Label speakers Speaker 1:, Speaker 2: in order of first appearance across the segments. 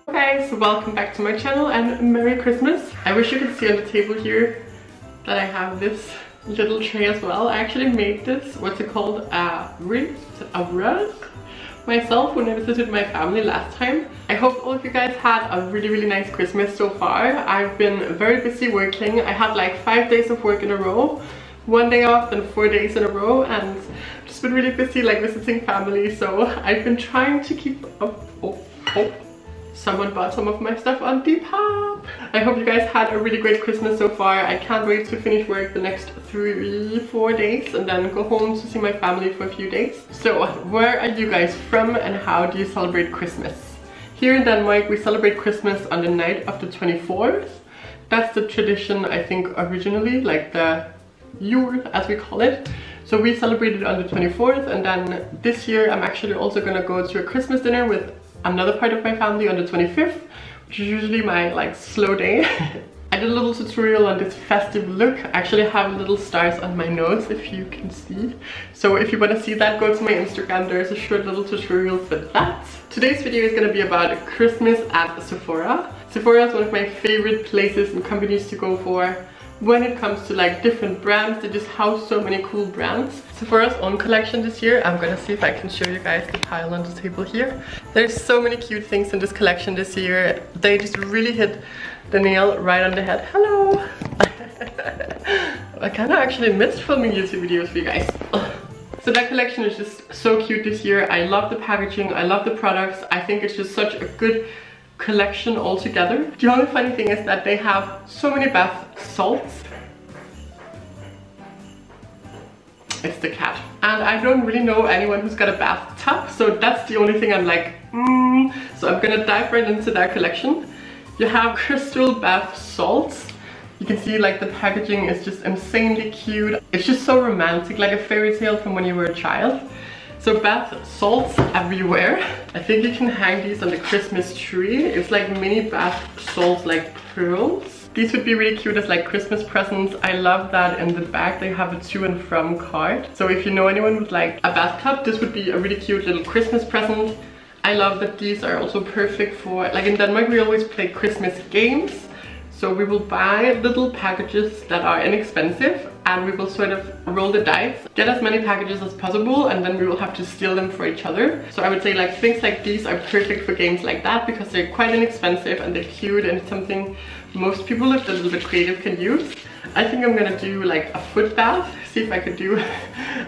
Speaker 1: Guys, welcome back to my channel and Merry Christmas. I wish you could see on the table here that I have this little tray as well. I actually made this, what's it called, a rug myself when I visited my family last time. I hope all of you guys had a really nice Christmas so far. I've been very busy working. I had like 5 days of work in a row, 1 day off and 4 days in a row, and just been really busy like visiting family, so I've been trying to keep up. Someone bought some of my stuff on Depop. I hope you guys had a really great Christmas so far. I can't wait to finish work the next 3-4 days and then go home to see my family for a few days. So where are you guys from and how do you celebrate Christmas? Here in Denmark we celebrate Christmas on the night of the 24th. That's the tradition, I think, originally, like the Jul as we call it. So we celebrated on the 24th, and then this year I'm actually also gonna go to a Christmas dinner with another part of my family on the 25th, which is usually my like slow day. I did a little tutorial on this festive look. I actually have little stars on my nose if you can see. So if you want to see that, go to my Instagram. There's a short little tutorial for that. Today's video is going to be about Christmas at Sephora. Sephora is one of my favorite places and companies to go for when it comes to like different brands. They just house so many cool brands. Sephora's own collection this year, I'm gonna see if I can show you guys the pile on the table here. There's so many cute things in this collection this year. They just really hit the nail right on the head. Hello! I kinda actually missed filming YouTube videos for you guys. So that collection is just so cute this year. I love the packaging, I love the products. I think it's just such a good collection altogether. The only funny thing is that they have so many bath salts. It's the cat. And I don't really know anyone who's got a bathtub, so that's the only thing I'm like, So I'm gonna dive right into that collection. You have crystal bath salts. You can see like the packaging is just insanely cute. It's just so romantic, like a fairy tale from when you were a child. So bath salts everywhere. I think you can hang these on the Christmas tree. It's like mini bath salts, like pearls. These would be really cute as like Christmas presents. I love that in the back they have a to and from card. So if you know anyone with like a bathtub, this would be a really cute little Christmas present. I love that these are also perfect for, like in Denmark we always play Christmas games. So we will buy little packages that are inexpensive and we will sort of roll the dice, get as many packages as possible, and then we will have to steal them for each other. So I would say like things like these are perfect for games like that because they're quite inexpensive and they're cute and it's something most people, if they're a little bit creative, can use. I think I'm gonna do like a foot bath, see if I could do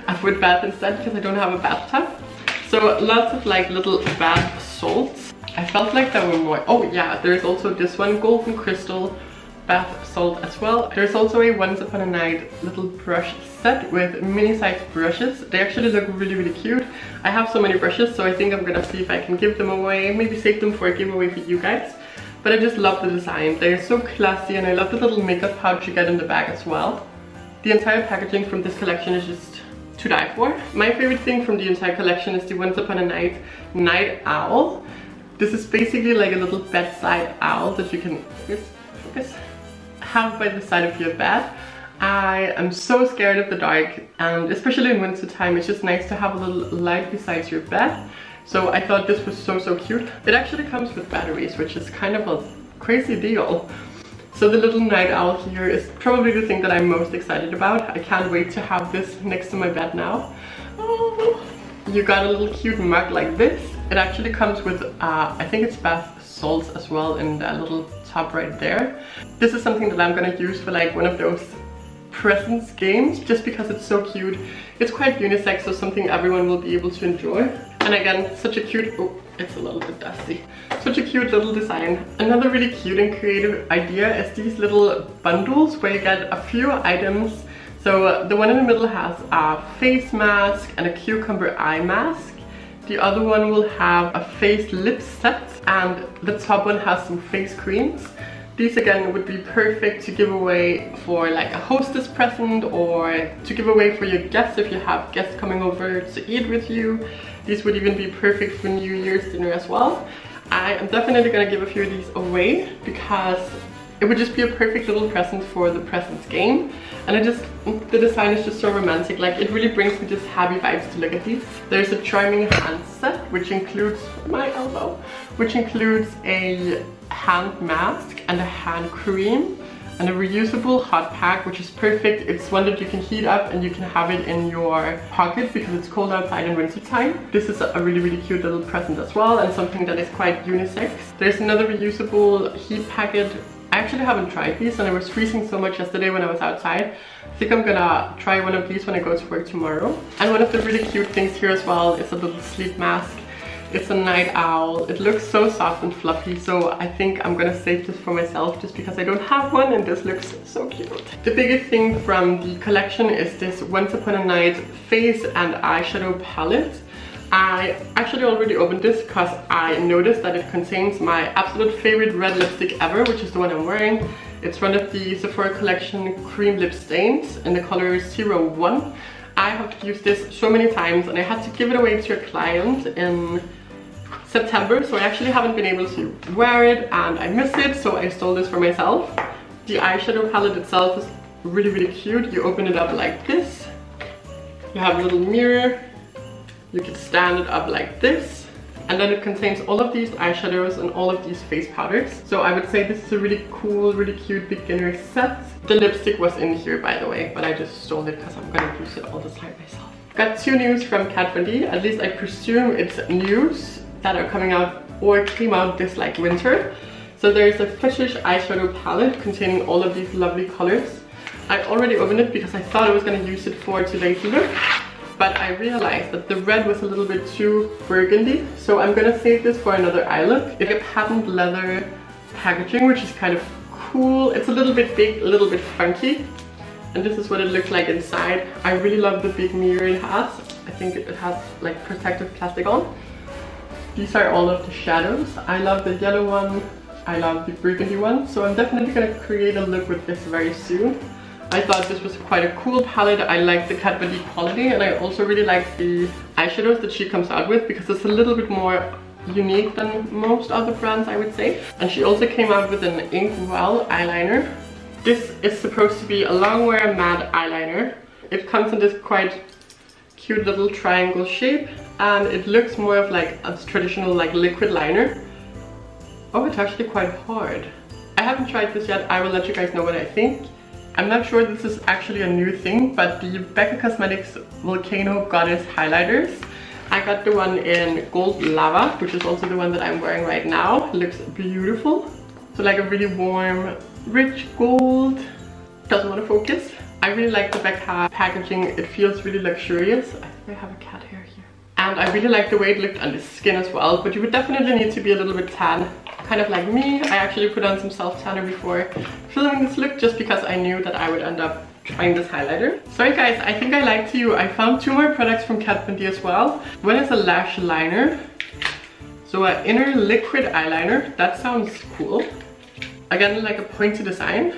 Speaker 1: a foot bath instead because I don't have a bathtub. So lots of like little bath salts. I felt like there were more. Oh yeah, there's also this one, golden crystal bath salt as well. There's also a Once Upon a Night little brush set with mini sized brushes. They actually look really cute. I have so many brushes, so I think I'm gonna see if I can give them away, maybe save them for a giveaway for you guys. But I just love the design. They're so classy and I love the little makeup pouch you get in the bag as well. The entire packaging from this collection is just to die for. My favorite thing from the entire collection is the Once Upon a Night night owl. This is basically like a little bedside owl that you can have by the side of your bed. I am so scared of the dark, and especially in winter time it's just nice to have a little light beside your bed. So I thought this was so cute. It actually comes with batteries, which is kind of a crazy deal. So the little night owl here is probably the thing that I'm most excited about. I can't wait to have this next to my bed now. Oh. You got a little cute mug like this. It actually comes with, I think it's bath salts as well in that little top right there. This is something that I'm gonna use for like one of those presents games just because it's so cute. It's quite unisex, so something everyone will be able to enjoy. And again, such a cute, oh, it's a little bit dusty. Such a cute little design. Another really cute and creative idea is these little bundles where you get a few items. So the one in the middle has a face mask and a cucumber eye mask. The other one will have a face lip set, and the top one has some face creams. These again would be perfect to give away for like a hostess present, or to give away for your guests if you have guests coming over to eat with you. These would even be perfect for New Year's dinner as well. I am definitely gonna give a few of these away because it would just be a perfect little present for the presents game. And the design is just so romantic. Like, it really brings me just happy vibes to look at these. There's a charming hand set, which includes my elbow, which includes a hand mask and a hand cream and a reusable hot pack, which is perfect. It's one that you can heat up and you can have it in your pocket because it's cold outside in winter time. This is a really, really cute little present as well, and something that is quite unisex. There's another reusable heat packet. I actually haven't tried these, and it was freezing so much yesterday when I was outside. I think I'm gonna try one of these when I go to work tomorrow. And one of the really cute things here as well is a little sleep mask. It's a night owl. It looks so soft and fluffy, so I think I'm gonna save this for myself just because I don't have one, and this looks so cute. The biggest thing from the collection is this Once Upon a Night face and eyeshadow palette. I actually already opened this because I noticed that it contains my absolute favorite red lipstick ever, which is the one I'm wearing. It's one of the Sephora collection cream lip stains in the color 01. I have used this so many times, and I had to give it away to a client in September, so I actually haven't been able to wear it, and I miss it, so I stole this for myself. The eyeshadow palette itself is really, really cute. You open it up like this. You have a little mirror. You can stand it up like this, and then it contains all of these eyeshadows and all of these face powders. So I would say this is a really cool, really cute beginner set. The lipstick was in here, by the way, but I just stole it because I'm gonna use it all the time myself. Got two news from Kat Von D. At least I presume it's news that are coming out or came out this like winter. So there's a Fetish eyeshadow palette containing all of these lovely colors. I already opened it because I thought I was gonna use it for today's look, but I realized that the red was a little bit too burgundy, so I'm gonna save this for another eye look. It's a patent leather packaging, which is kind of cool. It's a little bit big, a little bit funky, and this is what it looks like inside. I really love the big mirror it has. I think it has like protective plastic on. These are all of the shadows. I love the yellow one, I love the burgundy one, so I'm definitely gonna create a look with this very soon. I thought this was quite a cool palette. I like the Kat Von D quality, and I also really like the eyeshadows that she comes out with because it's a little bit more unique than most other brands, I would say. And she also came out with an Inkwell eyeliner. This is supposed to be a long wear matte eyeliner. It comes in this quite cute little triangle shape, and it looks more of like a traditional like liquid liner. Oh, it's actually quite hard. I haven't tried this yet. I will let you guys know what I think. I'm not sure this is actually a new thing, but the Becca Cosmetics Volcano Goddess highlighters. I got the one in Gold Lava, which is also the one that I'm wearing right now. It looks beautiful. So like a really warm, rich gold. Doesn't want to focus. I really like the Becca packaging. It feels really luxurious. I think I have a cat hair here. And I really like the way it looked on the skin as well, but you would definitely need to be a little bit tan. Kind of like me. I actually put on some self-tanner before filming this look just because I knew that I would end up trying this highlighter. Sorry guys, I think I lied to you. I found two more products from Kat Von D as well. One is a lash liner. So an inner liquid eyeliner. That sounds cool. Again, like a pointy design.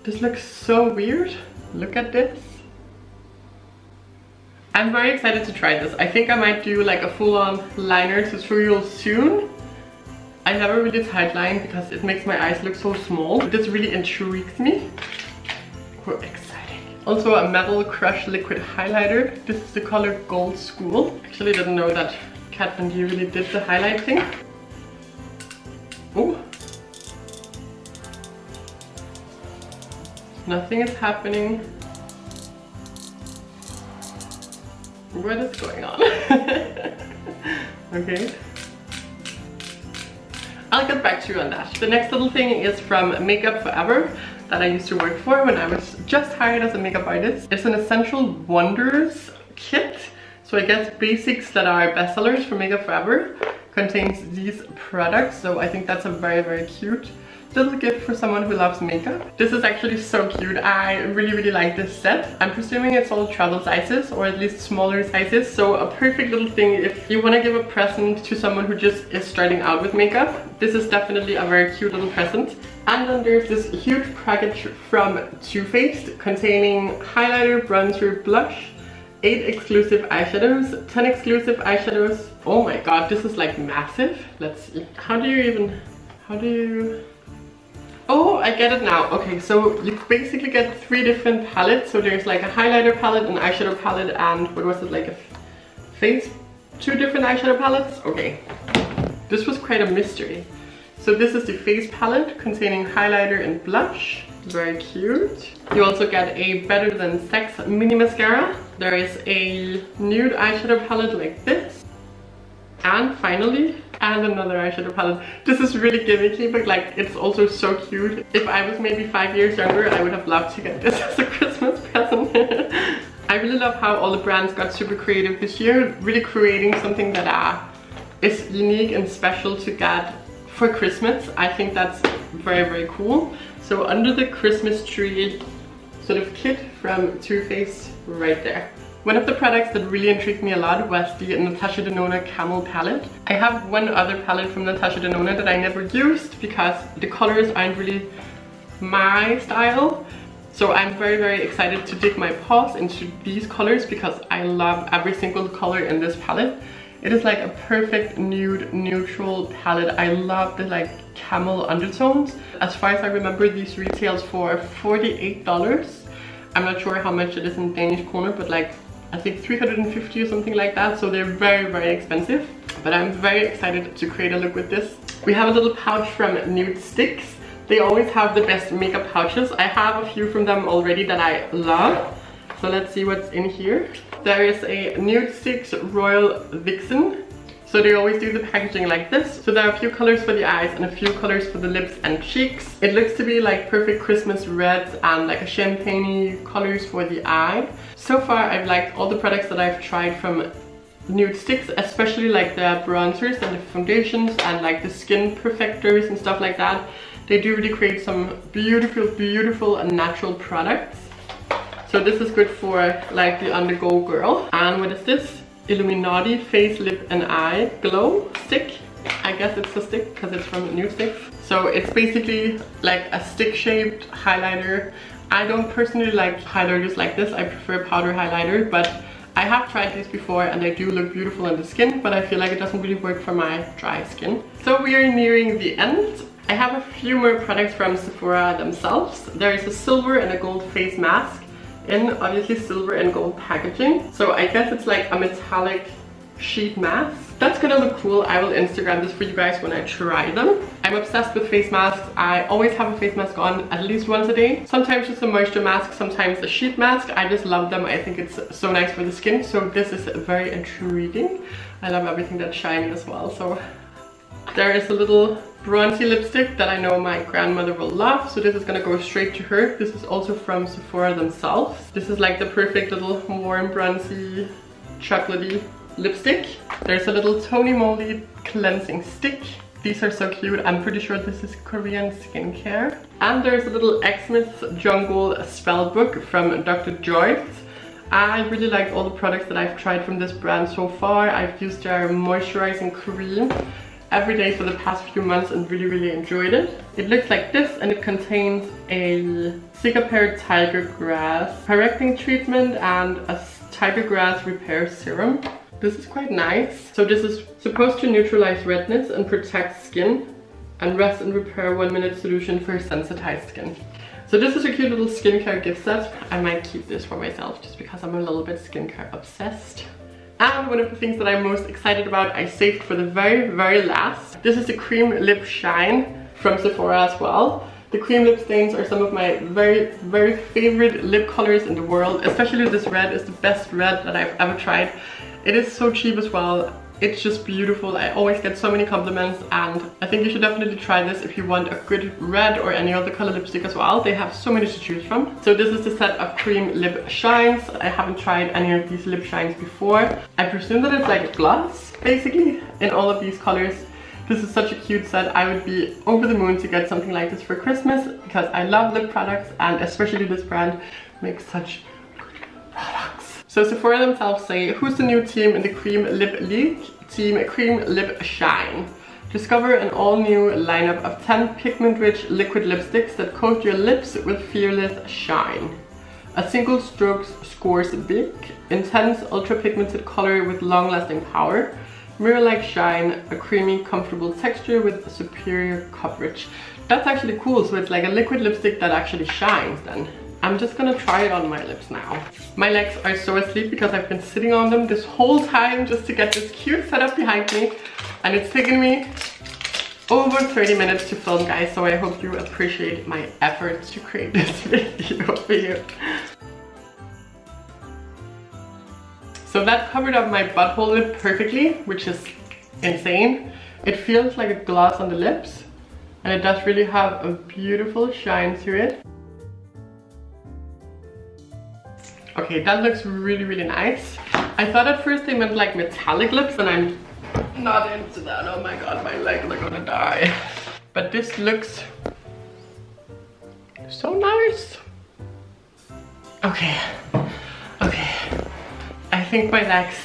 Speaker 1: This looks so weird. Look at this. I'm very excited to try this. I think I might do like a full-on liner tutorial soon. I never really tight line because it makes my eyes look so small. This really intrigues me. Oh, exciting. Also a Metal Crush liquid highlighter. This is the color Gold School. Actually didn't know that Kat Von D really did the highlight thing. Oh. Nothing is happening. What is going on? Okay. I'll get back to you on that. The next little thing is from Makeup Forever that I used to work for when I was just hired as a makeup artist. It's an Essential Wonders kit. So I guess basics that are bestsellers for Makeup Forever contains these products. So I think that's a very, very cute little gift for someone who loves makeup. This is actually so cute. I really, really like this set. I'm presuming it's all travel sizes, or at least smaller sizes. So a perfect little thing if you want to give a present to someone who just is starting out with makeup. This is definitely a very cute little present. And then there's this huge package from Too Faced containing highlighter, bronzer, blush, 8 exclusive eyeshadows, 10 exclusive eyeshadows. Oh my god, this is like massive. Let's see. How do you Oh, I get it now. Okay, so you basically get 3 different palettes. So there's like a highlighter palette, an eyeshadow palette, and what was it, like a face? 2 different eyeshadow palettes? Okay. This was quite a mystery. So this is the face palette containing highlighter and blush. Very cute. You also get a Better Than Sex mini mascara. There is a nude eyeshadow palette like this. And finally, another eyeshadow palette. This is really gimmicky, but like it's also so cute. If I was maybe 5 years younger, I would have loved to get this as a Christmas present. I really love how all the brands got super creative this year, really creating something that is unique and special to get for Christmas. I think that's very, very cool. So under the Christmas tree sort of kit from Too Faced right there. One of the products that really intrigued me a lot was the Natasha Denona Camel palette. I have one other palette from Natasha Denona that I never used because the colors aren't really my style. So I'm very, very excited to dig my paws into these colors because I love every single color in this palette. It is like a perfect nude, neutral palette. I love the like camel undertones. As far as I remember, these retails for $48. I'm not sure how much it is in Danish kroner, but like I think 350 or something like that. So they're very, very expensive. But I'm very excited to create a look with this. We have a little pouch from Nude Sticks. They always have the best makeup pouches. I have a few from them already that I love. So let's see what's in here. There is a Nude Sticks Royal Vixen. So they always do the packaging like this. So there are a few colors for the eyes and a few colors for the lips and cheeks. It looks to be like perfect Christmas reds and like a champagne-y colors for the eye. So far I've liked all the products that I've tried from Nude Sticks, especially like the bronzers and the foundations and like the skin perfectors and stuff like that. They do really create some beautiful, beautiful and natural products. So this is good for like the on-the-go girl. And what is this? Illuminati Face, Lip and Eye Glow Stick. I guess it's a stick because it's from Nude Sticks. So it's basically like a stick-shaped highlighter. I don't personally like highlighters like this. I prefer powder highlighter, but I have tried these before and they do look beautiful on the skin, but I feel like it doesn't really work for my dry skin. So we are nearing the end. I have a few more products from Sephora themselves. There is a silver and a gold face mask in obviously silver and gold packaging. So I guess it's like a metallic sheet mask. That's gonna look cool. I will Instagram this for you guys when I try them. I'm obsessed with face masks. I always have a face mask on at least once a day. Sometimes just a moisture mask, sometimes a sheet mask. I just love them. I think it's so nice for the skin. So this is very intriguing. I love everything that's shiny as well. So there is a little bronzy lipstick that I know my grandmother will love. So this is gonna go straight to her. This is also from Sephora themselves. This is like the perfect little warm bronzy chocolatey lipstick. There's a little Tony Moly cleansing stick. These are so cute. I'm pretty sure this is Korean skincare. And there's a little Xmas Jungle spell book from Dr. Joyce. I really like all the products that I've tried from this brand so far. I've used their moisturizing cream every day for the past few months and really enjoyed it. It looks like this and it contains a Cicapair Tiger Grass correcting treatment and a Tiger Grass repair serum. This is quite nice. So this is supposed to neutralize redness and protect skin and rest and repair 1-minute solution for sensitized skin. So this is a cute little skincare gift set. I might keep this for myself just because I'm a little bit skincare obsessed. And one of the things that I'm most excited about, I saved for the very last. This is the Cream Lip Shine from Sephora as well. The cream lip stains are some of my very favorite lip colors in the world. Especially this red is the best red that I've ever tried. It is so cheap as well. It's just beautiful. I always get so many compliments and I think you should definitely try this if you want a good red or any other color lipstick as well. They have so many to choose from. So this is the set of cream lip shines. I haven't tried any of these lip shines before. I presume that it's like a gloss basically in all of these colors. This is such a cute set. I would be over the moon to get something like this for Christmas because I love lip products and especially this brand makes such good products. So Sephora themselves say, who's the new team in the Cream Lip League? Team Cream Lip Shine. Discover an all-new lineup of 10 pigment-rich liquid lipsticks that coat your lips with fearless shine. A single stroke scores big, intense ultra-pigmented color with long-lasting power. Mirror-like shine, a creamy, comfortable texture with superior coverage. That's actually cool. So it's like a liquid lipstick that actually shines then. I'm just gonna try it on my lips now. My legs are so asleep because I've been sitting on them this whole time just to get this cute setup behind me. And it's taken me over 30 minutes to film, guys. So I hope you appreciate my efforts to create this video for you. So that covered up my butthole lip perfectly, which is insane. It feels like a gloss on the lips. And it does really have a beautiful shine to it. Okay, that looks really, really nice. I thought at first they meant like metallic lips, and I'm not into that. Oh my god, my legs are gonna die. But this looks so nice. Okay, okay. I think my legs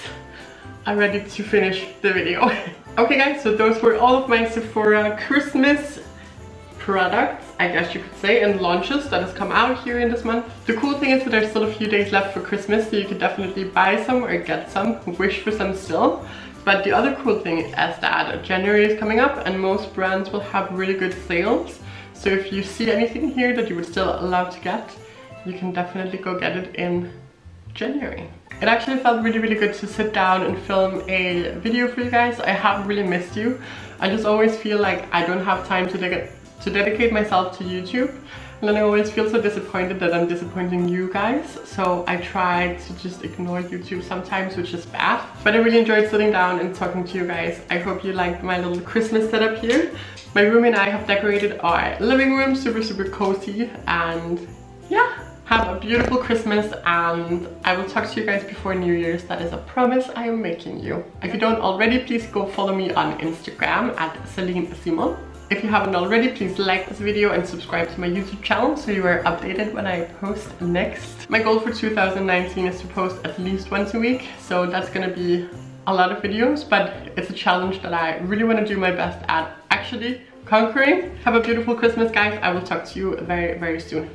Speaker 1: are ready to finish the video. Okay guys, so those were all of my Sephora Christmas products, I guess you could say, and launches that has come out here in this month. The cool thing is that there's still a few days left for Christmas, so you could definitely buy some or get some, wish for some still. But the other cool thing is that January is coming up and most brands will have really good sales. So if you see anything here that you would still love to get, you can definitely go get it in January. It actually felt really, really good to sit down and film a video for you guys. I have really missed you. I just always feel like I don't have time to dedicate myself to YouTube, and then I always feel so disappointed that I'm disappointing you guys. So I try to just ignore YouTube sometimes, which is bad. But I really enjoyed sitting down and talking to you guys. I hope you liked my little Christmas setup here. My room and I have decorated our living room super, super cozy, and yeah. Have a beautiful Christmas, and I will talk to you guys before New Year's. That is a promise I am making you. If you don't already, please go follow me on Instagram at Saline. If you haven't already, please like this video and subscribe to my YouTube channel so you are updated when I post next. My goal for 2019 is to post at least once a week, so that's gonna be a lot of videos, but it's a challenge that I really want to do my best at actually conquering. Have a beautiful Christmas, guys. I will talk to you very, very soon.